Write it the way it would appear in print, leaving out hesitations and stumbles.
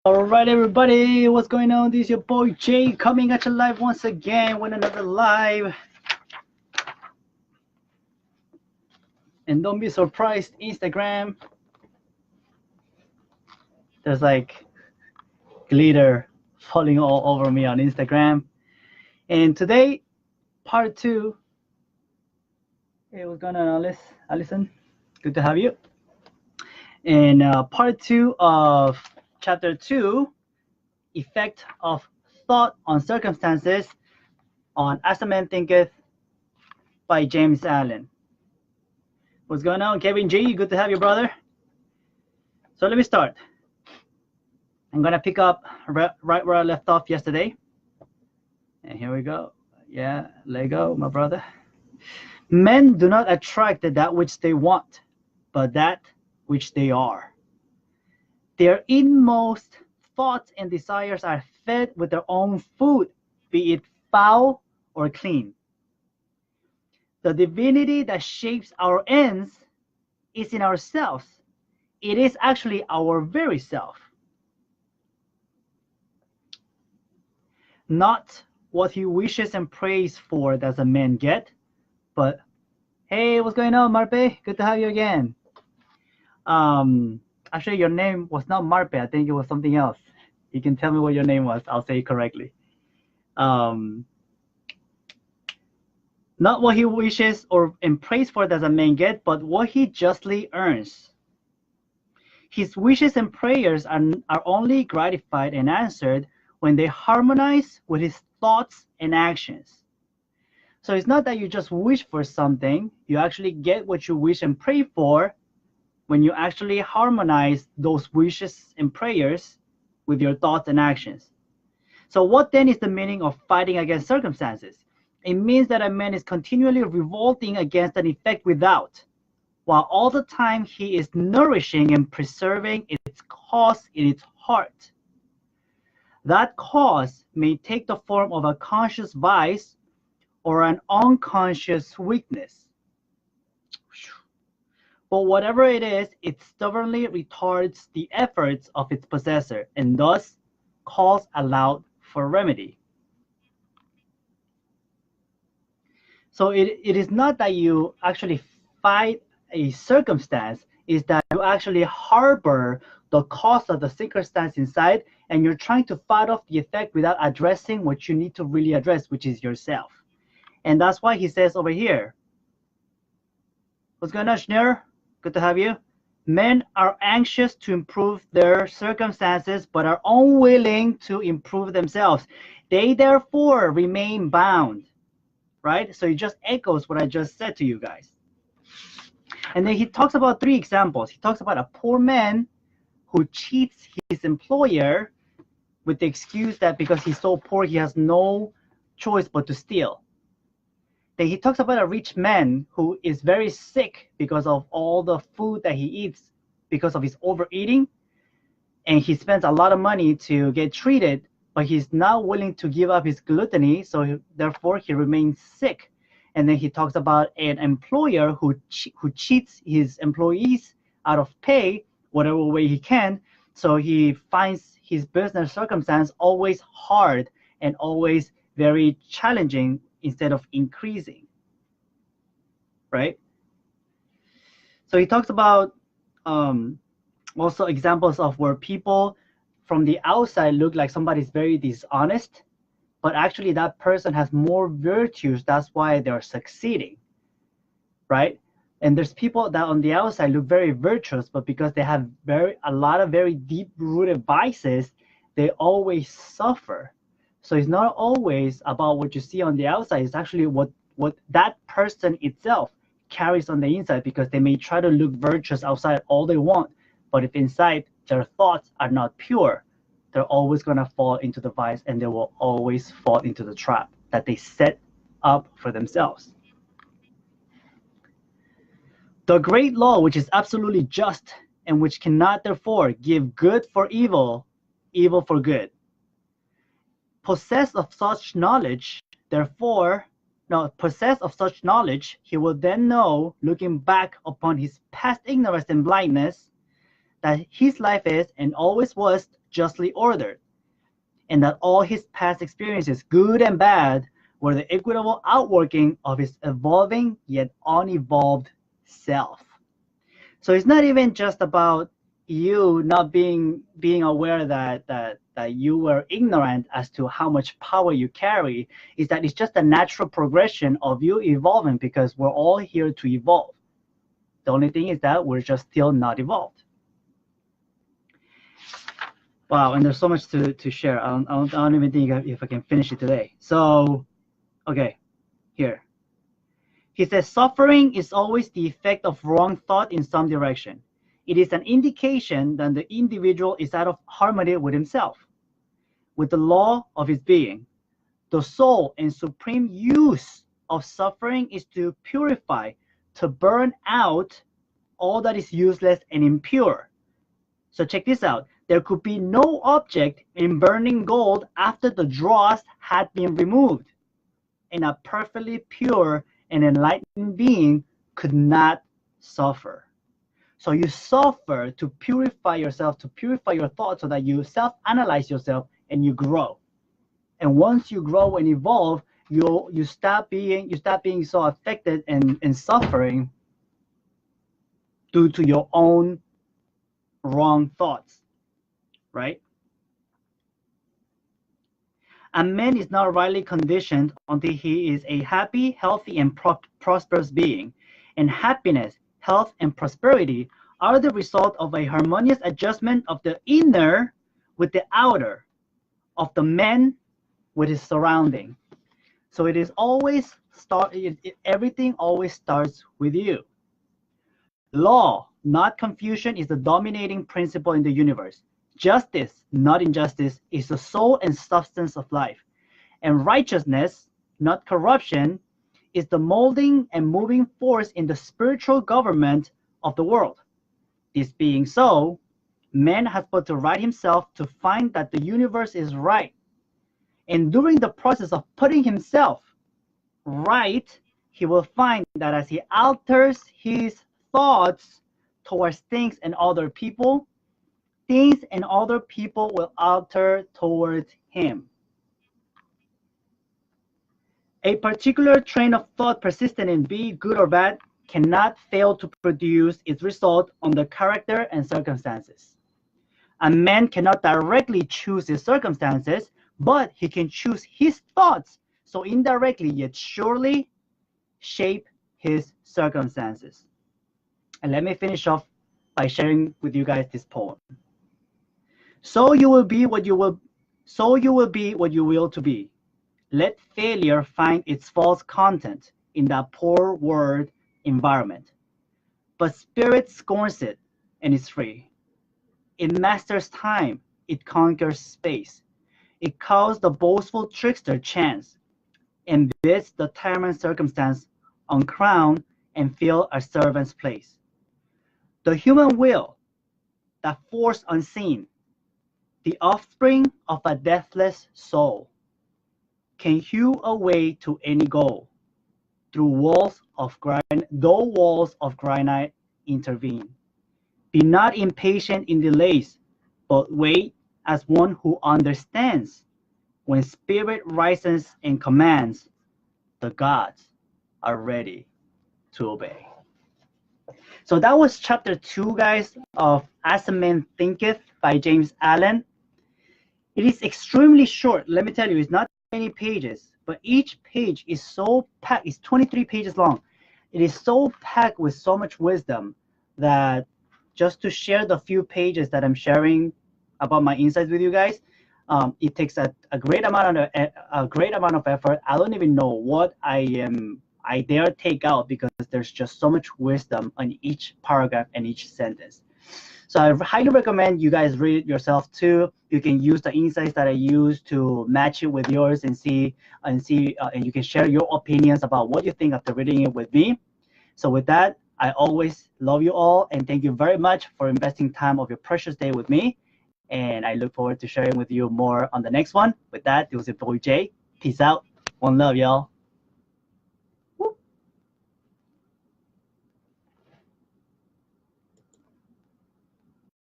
All right, everybody, what's going on? This is your boy Jay coming at you live once again with another live. And don't be surprised, Instagram, there's like glitter falling all over me on Instagram. And today, part two. Hey, what's going on, Allison? Good to have you. And part two of chapter two, effect of thought on circumstances on As a Man Thinketh by James Allen. What's going on, Kevin G? Good to have you, brother. So let me start. I'm going to pick up right where I left off yesterday. And here we go. Yeah, Lego, my brother. Men do not attract that which they want, but that which they are. Their inmost thoughts and desires are fed with their own food, be it foul or clean. The divinity that shapes our ends is in ourselves. It is actually our very self. Not what he wishes and prays for does a man get, but hey, what's going on, Marpe? Good to have you again. Actually, your name was not Marpe. I think it was something else. You can tell me what your name was. I'll say it correctly. Not what he wishes or and prays for does a man get, but what he justly earns. His wishes and prayers are only gratified and answered when they harmonize with his thoughts and actions. So it's not that you just wish for something, you actually get what you wish and pray for when you actually harmonize those wishes and prayers with your thoughts and actions. So what then is the meaning of fighting against circumstances? It means that a man is continually revolting against an effect without, while all the time he is nourishing and preserving its cause in its heart. That cause may take the form of a conscious vice or an unconscious weakness. But whatever it is, it stubbornly retards the efforts of its possessor and thus calls aloud for remedy. So it is not that you actually fight a circumstance, is that you actually harbor the cause of the circumstance inside and you're trying to fight off the effect without addressing what you need to really address, which is yourself. And that's why he says over here, what's going on, Schneider? Good to have you. Men are anxious to improve their circumstances, but are unwilling to improve themselves. They therefore remain bound, right? So it just echoes what I just said to you guys. And then he talks about three examples. He talks about a poor man who cheats his employer with the excuse that because he's so poor, he has no choice but to steal. Then he talks about a rich man who is very sick because of all the food that he eats because of his overeating. And he spends a lot of money to get treated, but he's not willing to give up his gluttony, so therefore he remains sick. And then he talks about an employer who cheats his employees out of pay, whatever way he can, so he finds his business circumstance always hard and always very challenging instead of increasing, right? So he talks about also examples of where people from the outside look like somebody's very dishonest, but actually that person has more virtues. That's why they're succeeding, right? And there's people that on the outside look very virtuous, but because they have a lot of very deep-rooted vices, they always suffer. So it's not always about what you see on the outside. It's actually what that person itself carries on the inside, because they may try to look virtuous outside all they want, but if inside their thoughts are not pure, they're always going to fall into the vice, and they will always fall into the trap that they set up for themselves. The great law, which is absolutely just and which cannot therefore give good for evil, evil for good. Possessed of such knowledge, he will then know, looking back upon his past ignorance and blindness, that his life is and always was justly ordered, and that all his past experiences, good and bad, were the equitable outworking of his evolving yet unevolved self. So it's not even just about you not being aware that you were ignorant as to how much power you carry. Is that it's just a natural progression of you evolving, because we're all here to evolve. The only thing is that we're just still not evolved. Wow, and there's so much to share. I don't even think if I can finish it today. So, okay, here. He says, suffering is always the effect of wrong thought in some direction. It is an indication that the individual is out of harmony with himself, with the law of his being. The sole and supreme use of suffering is to purify, to burn out all that is useless and impure. So check this out. There could be no object in burning gold after the dross had been removed, and a perfectly pure and enlightened being could not suffer. So you suffer to purify yourself, to purify your thoughts, so that you self-analyze yourself and you grow. And once you grow and evolve, you stop being so affected and suffering due to your own wrong thoughts, right? A man is not rightly conditioned until he is a happy, healthy, and prosperous being. And happiness, health, and prosperity are the result of a harmonious adjustment of the inner with the outer, of the man with his surrounding. So it is always everything always starts with you. Law, not confusion, is the dominating principle in the universe. Justice, not injustice, is the soul and substance of life. And righteousness, not corruption, is the molding and moving force in the spiritual government of the world. This being so, man has but to right himself to find that the universe is right. And during the process of putting himself right, he will find that as he alters his thoughts towards things and other people, things and other people will alter towards him. A particular train of thought, persistent in be good or bad, cannot fail to produce its result on the character and circumstances. A man cannot directly choose his circumstances, but he can choose his thoughts, so indirectly yet surely shape his circumstances. And let me finish off by sharing with you guys this poem. So you will be what you will to be. Let failure find its false content in that poor word environment. But spirit scorns it and is free. It masters time, it conquers space. It calls the boastful trickster chance, and bids the tyrant circumstance uncrown and fill a servant's place. The human will, that force unseen, the offspring of a deathless soul, can hew a way to any goal, though walls of granite intervene. Be not impatient in delays, but wait as one who understands. When spirit rises and commands, the gods are ready to obey. So that was chapter 2, guys, of As a Man Thinketh by James Allen. It is extremely short. Let me tell you, it's not many pages, but each page is so packed. It's 23 pages long. It is so packed with so much wisdom that just to share the few pages that I'm sharing about my insights with you guys, it takes a great amount of effort. I don't even know what I dare take out, because there's just so much wisdom on each paragraph and each sentence. So I highly recommend you guys read it yourself too. You can use the insights that I use to match it with yours and and you can share your opinions about what you think after reading it with me. So with that, I always love you all, and thank you very much for investing time of your precious day with me. And I look forward to sharing with you more on the next one. With that, it was your boy Jay. Peace out. One love, y'all.